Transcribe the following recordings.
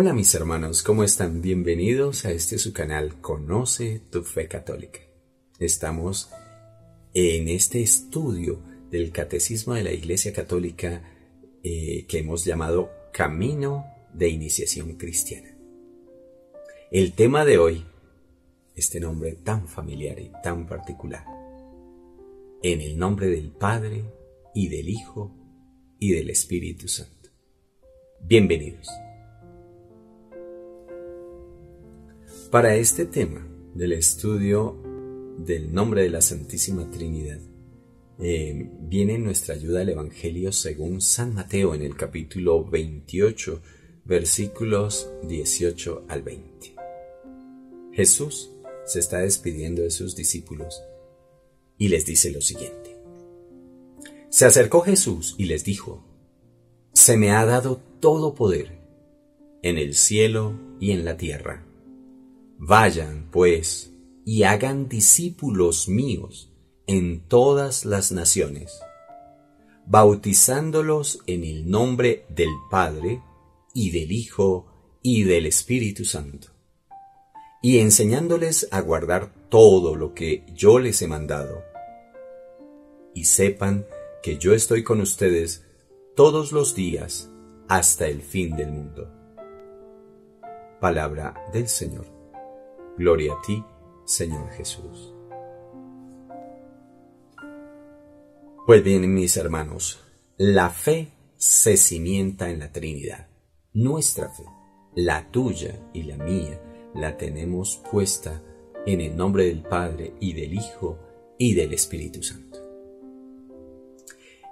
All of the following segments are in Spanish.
Hola mis hermanos, ¿cómo están? Bienvenidos a su canal Conoce tu Fe Católica. Estamos en este estudio del Catecismo de la Iglesia Católica que hemos llamado Camino de Iniciación Cristiana. El tema de hoy, este nombre tan familiar y tan particular, en el nombre del Padre y del Hijo y del Espíritu Santo. Bienvenidos. Para este tema del estudio del nombre de la Santísima Trinidad, viene en nuestra ayuda el Evangelio según San Mateo en el capítulo 28, versículos 18 al 20. Jesús se está despidiendo de sus discípulos y les dice lo siguiente. Se acercó Jesús y les dijo: «Se me ha dado todo poder en el cielo y en la tierra. Vayan, pues, y hagan discípulos míos en todas las naciones, bautizándolos en el nombre del Padre, y del Hijo, y del Espíritu Santo, y enseñándoles a guardar todo lo que yo les he mandado. Y sepan que yo estoy con ustedes todos los días hasta el fin del mundo». Palabra del Señor. Gloria a ti, Señor Jesús. Pues bien, mis hermanos, la fe se cimienta en la Trinidad. Nuestra fe, la tuya y la mía, la tenemos puesta en el nombre del Padre y del Hijo y del Espíritu Santo.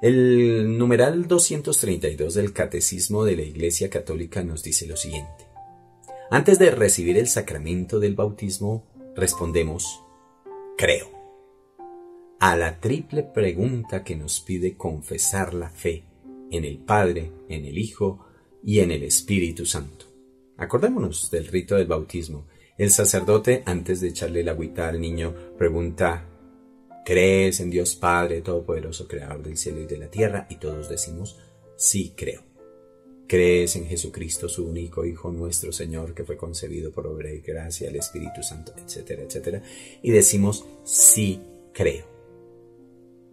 El numeral 232 del Catecismo de la Iglesia Católica nos dice lo siguiente. Antes de recibir el sacramento del bautismo, respondemos: creo, a la triple pregunta que nos pide confesar la fe en el Padre, en el Hijo y en el Espíritu Santo. Acordémonos del rito del bautismo. El sacerdote, antes de echarle el agüita al niño, pregunta: ¿crees en Dios Padre Todopoderoso, Creador del cielo y de la tierra? Y todos decimos: sí, creo. ¿Crees en Jesucristo, su único Hijo, nuestro Señor, que fue concebido por obra y gracia del Espíritu Santo, etcétera, etcétera? Y decimos: sí, creo.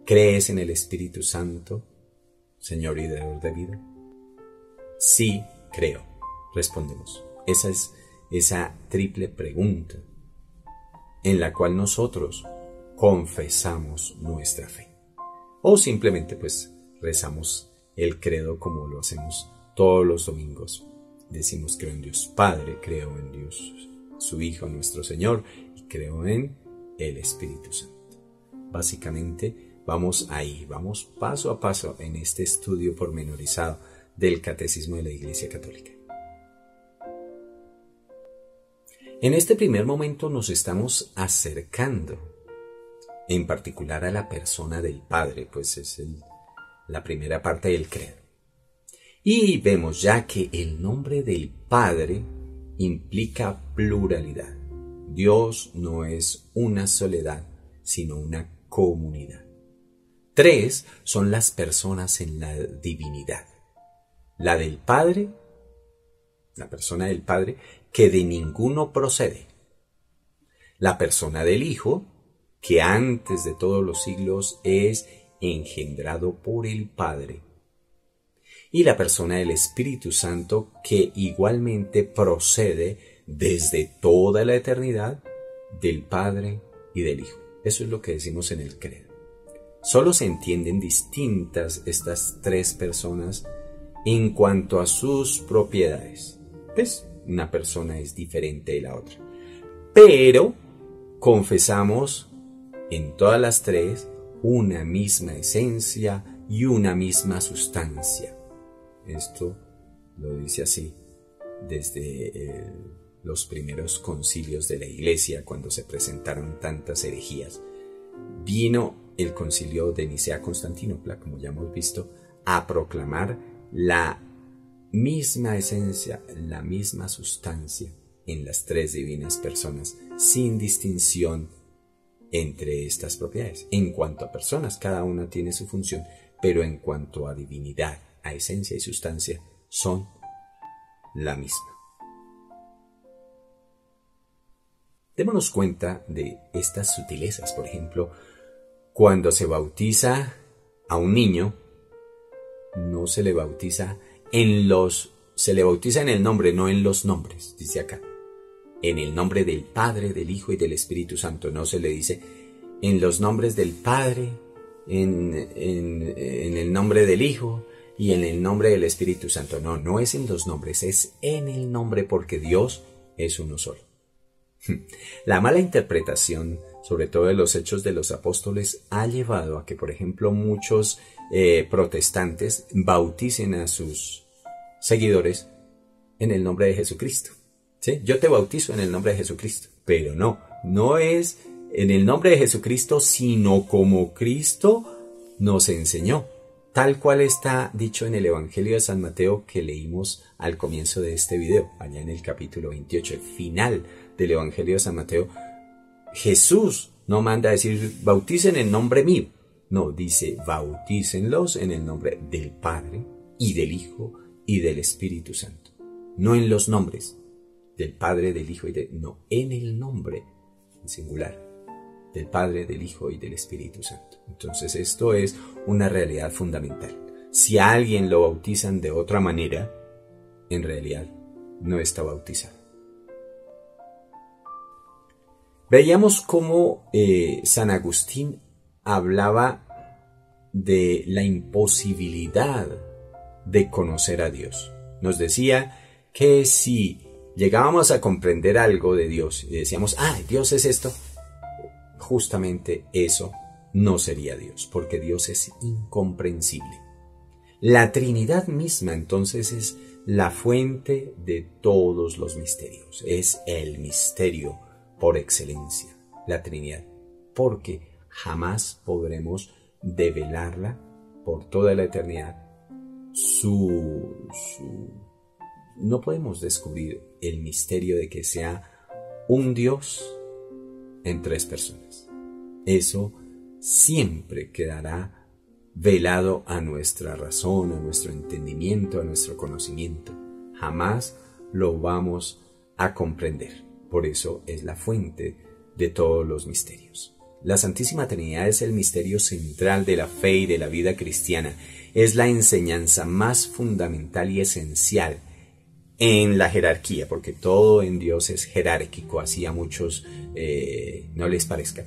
¿Crees en el Espíritu Santo, Señor y dador de vida? Sí, creo. Respondemos. Esa es esa triple pregunta en la cual nosotros confesamos nuestra fe. O simplemente pues rezamos el credo como lo hacemos todos los domingos. Decimos: creo en Dios Padre, creo en Dios su Hijo, nuestro Señor, y creo en el Espíritu Santo. Básicamente vamos ahí, vamos paso a paso en este estudio pormenorizado del Catecismo de la Iglesia Católica. En este primer momento nos estamos acercando en particular a la persona del Padre, pues es la primera parte del credo. Y vemos ya que el nombre del Padre implica pluralidad. Dios no es una soledad, sino una comunidad. 3 son las personas en la divinidad. La del Padre, la persona del Padre, que de ninguno procede. La persona del Hijo, que antes de todos los siglos es engendrado por el Padre. Y la persona del Espíritu Santo, que igualmente procede desde toda la eternidad del Padre y del Hijo. Eso es lo que decimos en el credo. Solo se entienden distintas estas 3 personas en cuanto a sus propiedades. Pues una persona es diferente de la otra. Pero confesamos en todas las 3 una misma esencia y una misma sustancia. Esto lo dice así desde los primeros concilios de la Iglesia, cuando se presentaron tantas herejías. Vino el concilio de Nicea-Constantinopla, como ya hemos visto, a proclamar la misma esencia, la misma sustancia en las 3 divinas personas, sin distinción entre estas propiedades. En cuanto a personas, cada una tiene su función, pero en cuanto a divinidad, a esencia y sustancia, son la misma. Démonos cuenta de estas sutilezas. Por ejemplo, cuando se bautiza a un niño, no se le bautiza se le bautiza en el nombre, no en los nombres, dice acá. En el nombre del Padre, del Hijo y del Espíritu Santo. No se le dice en los nombres del Padre, en el nombre del Hijo y en el nombre del Espíritu Santo. No, no es en los nombres, es en el nombre, porque Dios es uno solo. La mala interpretación, sobre todo de los Hechos de los Apóstoles, ha llevado a que, por ejemplo, muchos protestantes bauticen a sus seguidores en el nombre de Jesucristo. ¿Sí? Yo te bautizo en el nombre de Jesucristo, pero no es en el nombre de Jesucristo, sino como Cristo nos enseñó, tal cual está dicho en el Evangelio de San Mateo que leímos al comienzo de este video, allá en el capítulo 28, el final del Evangelio de San Mateo. Jesús no manda a decir bauticen en nombre mío, no, dice bautícenlos en el nombre del Padre y del Hijo y del Espíritu Santo, no en los nombres del Padre, del Hijo no, en el nombre en singular del Padre, del Hijo y del Espíritu Santo. Entonces esto es una realidad fundamental. Si a alguien lo bautizan de otra manera, en realidad no está bautizado. Veíamos cómo San Agustín hablaba de la imposibilidad de conocer a Dios. Nos decía que si llegábamos a comprender algo de Dios y decíamos, Dios es esto, justamente eso no sería Dios, porque Dios es incomprensible. La Trinidad misma entonces es la fuente de todos los misterios, es el misterio por excelencia, la Trinidad, porque jamás podremos develarla por toda la eternidad. No podemos descubrir el misterio de que sea un Dios en tres personas. Eso siempre quedará velado a nuestra razón, a nuestro entendimiento, a nuestro conocimiento. Jamás lo vamos a comprender. Por eso es la fuente de todos los misterios. La Santísima Trinidad es el misterio central de la fe y de la vida cristiana. Es la enseñanza más fundamental y esencial en la jerarquía, porque todo en Dios es jerárquico, así a muchos no les parezca.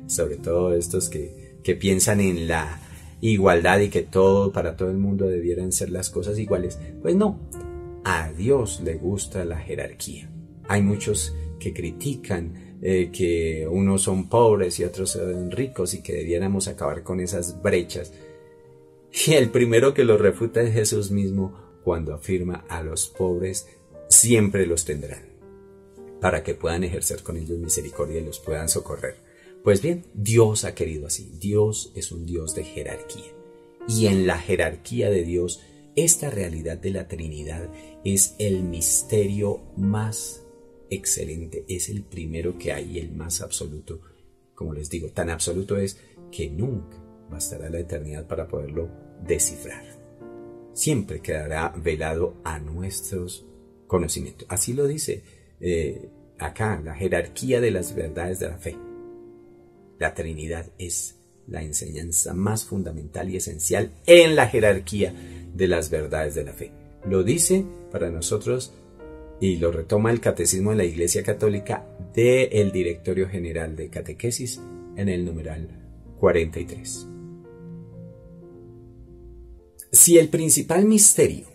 Sobre todo estos que piensan en la igualdad y que para todo el mundo debieran ser las cosas iguales. Pues no, a Dios le gusta la jerarquía. Hay muchos que critican que unos son pobres y otros son ricos y que debiéramos acabar con esas brechas. Y el primero que lo refuta es Jesús mismo, cuando afirma a los pobres siempre los tendrán, para que puedan ejercer con ellos misericordia y los puedan socorrer. Pues bien, Dios ha querido así. Dios es un Dios de jerarquía. Y en la jerarquía de Dios, esta realidad de la Trinidad es el misterio más excelente, es el primero que hay y el más absoluto. Como les digo, tan absoluto es que nunca bastará la eternidad para poderlo descifrar. Siempre quedará velado a nuestros conocimientos. Así lo dice acá, la jerarquía de las verdades de la fe. La Trinidad es la enseñanza más fundamental y esencial en la jerarquía de las verdades de la fe. Lo dice para nosotros y lo retoma el Catecismo de la Iglesia Católica del Directorio General de Catequesis en el numeral 43. Si el principal misterio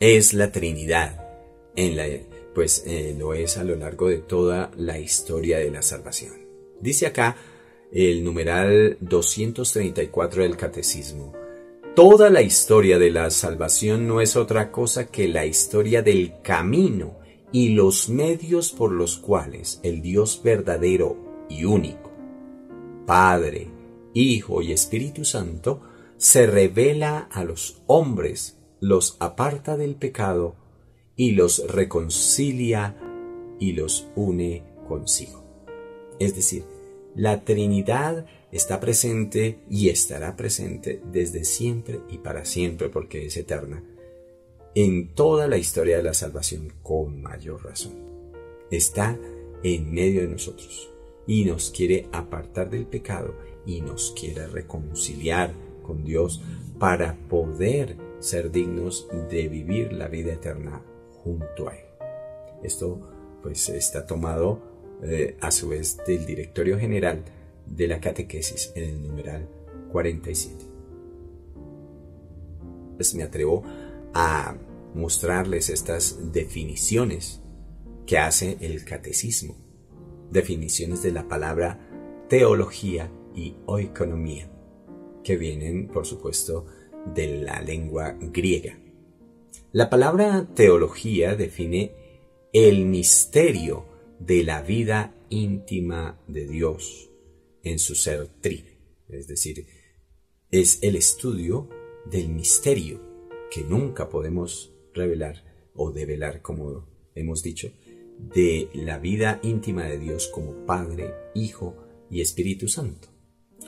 es la Trinidad, pues lo es a lo largo de toda la historia de la salvación. Dice acá el numeral 234 del Catecismo: toda la historia de la salvación no es otra cosa que la historia del camino y los medios por los cuales el Dios verdadero y único, Padre, Hijo y Espíritu Santo, se revela a los hombres, los aparta del pecado y los reconcilia y los une consigo. Es decir, la Trinidad está presente y estará presente desde siempre y para siempre, porque es eterna, en toda la historia de la salvación, con mayor razón. Está en medio de nosotros y nos quiere apartar del pecado y nos quiere reconciliar con Dios para poder ser dignos de vivir la vida eterna junto a Él. Esto pues está tomado a su vez del Directorio General de la Catequesis en el numeral 47. Pues me atrevo a mostrarles estas definiciones que hace el catecismo, definiciones de la palabra teología y oikonomía, que vienen, por supuesto, de la lengua griega. La palabra teología define el misterio de la vida íntima de Dios en su ser trino, es decir, es el estudio del misterio que nunca podemos revelar o develar, como hemos dicho, de la vida íntima de Dios como Padre, Hijo y Espíritu Santo.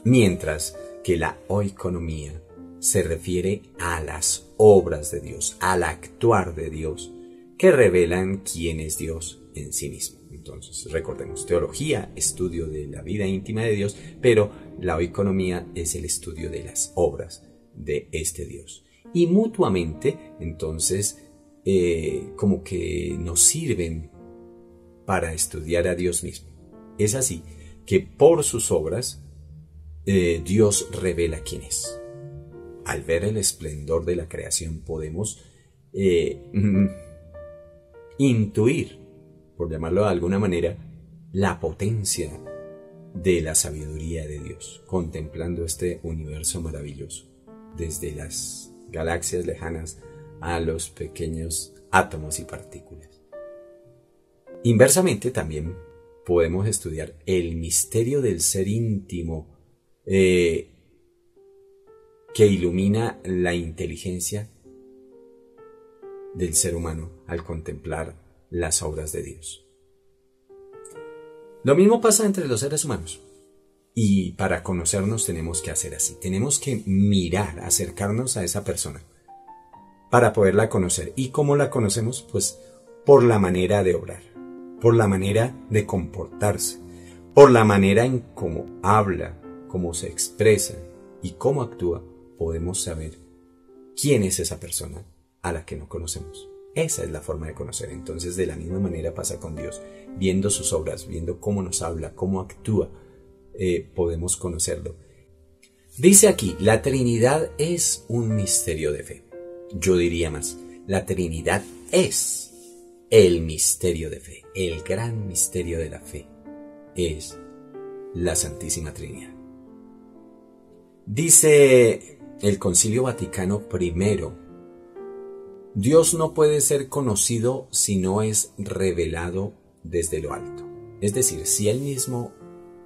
Mientras que la oikonomía se refiere a las obras de Dios, al actuar de Dios, que revelan quién es Dios en sí mismo. Entonces, recordemos, teología, estudio de la vida íntima de Dios, pero la oikonomía es el estudio de las obras de este Dios. Y mutuamente, entonces, como que nos sirven para estudiar a Dios mismo. Es así que por sus obras, Dios revela quién es. Al ver el esplendor de la creación podemos intuir, por llamarlo de alguna manera, la potencia de la sabiduría de Dios, contemplando este universo maravilloso, desde las galaxias lejanas a los pequeños átomos y partículas. Inversamente también podemos estudiar el misterio del ser íntimo que ilumina la inteligencia del ser humano al contemplar las obras de Dios. Lo mismo pasa entre los seres humanos. Y para conocernos tenemos que hacer así. Tenemos que mirar, acercarnos a esa persona para poderla conocer. ¿Y cómo la conocemos? Pues por la manera de obrar, por la manera de comportarse, por la manera en cómo habla, cómo se expresa y cómo actúa. Podemos saber quién es esa persona a la que no conocemos. Esa es la forma de conocer. Entonces, de la misma manera pasa con Dios. Viendo sus obras, viendo cómo nos habla, cómo actúa, podemos conocerlo. Dice aquí, la Trinidad es un misterio de fe. Yo diría más, la Trinidad es el misterio de fe. El gran misterio de la fe es la Santísima Trinidad. Dice el Concilio Vaticano I, Dios no puede ser conocido si no es revelado desde lo alto. Es decir, si Él mismo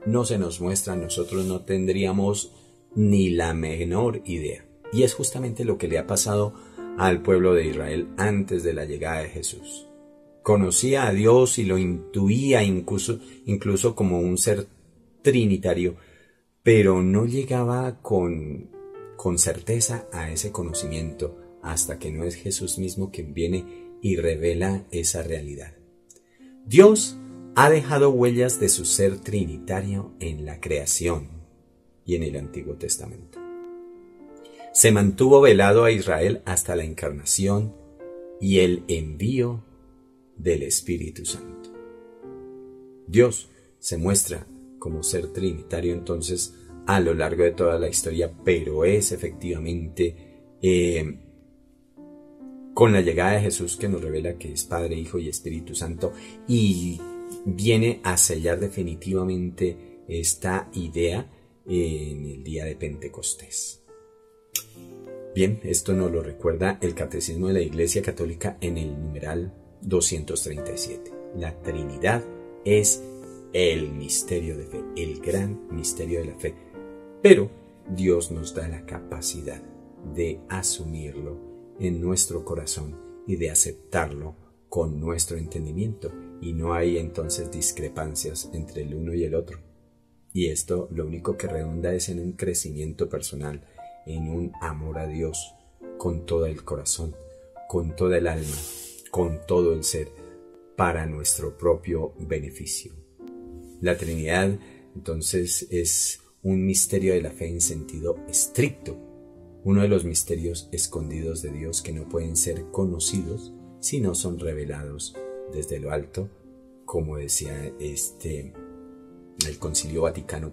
no se nos muestra, nosotros no tendríamos ni la menor idea. Y es justamente lo que le ha pasado al pueblo de Israel antes de la llegada de Jesús. Conocía a Dios y lo intuía incluso como un ser trinitario, pero no llegaba con certeza a ese conocimiento hasta que no es Jesús mismo quien viene y revela esa realidad. Dios ha dejado huellas de su ser trinitario en la creación y en el Antiguo Testamento. Se mantuvo velado a Israel hasta la encarnación y el envío del Espíritu Santo. Dios se muestra como ser trinitario entonces a lo largo de toda la historia, pero es efectivamente con la llegada de Jesús que nos revela que es Padre, Hijo y Espíritu Santo, y viene a sellar definitivamente esta idea en el día de Pentecostés. Bien, esto nos lo recuerda el Catecismo de la Iglesia Católica en el numeral 237. La Trinidad es el misterio de fe, el gran misterio de la fe. Pero Dios nos da la capacidad de asumirlo en nuestro corazón y de aceptarlo con nuestro entendimiento. Y no hay entonces discrepancias entre el uno y el otro. Y esto lo único que redunda es en un crecimiento personal, en un amor a Dios con todo el corazón, con toda el alma, con todo el ser, para nuestro propio beneficio. La Trinidad, entonces, es un misterio de la fe en sentido estricto, uno de los misterios escondidos de Dios que no pueden ser conocidos si no son revelados desde lo alto, como decía el Concilio Vaticano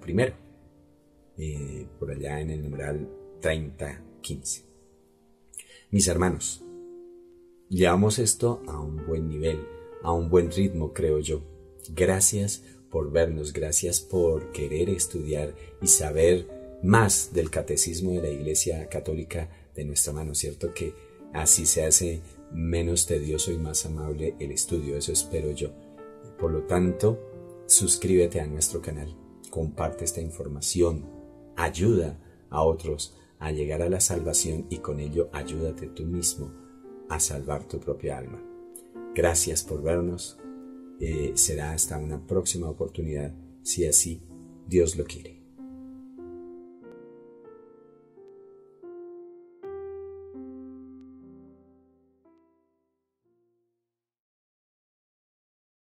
I, por allá en el numeral 3015. Mis hermanos, llevamos esto a un buen nivel, a un buen ritmo, creo yo. Gracias por vernos, gracias por querer estudiar y saber más del catecismo de la Iglesia Católica de nuestra mano, ¿cierto? Que así se hace menos tedioso y más amable el estudio, eso espero yo. Por lo tanto, suscríbete a nuestro canal, comparte esta información, ayuda a otros a llegar a la salvación y con ello ayúdate tú mismo a salvar tu propia alma. Gracias por vernos. Será hasta una próxima oportunidad, si así Dios lo quiere.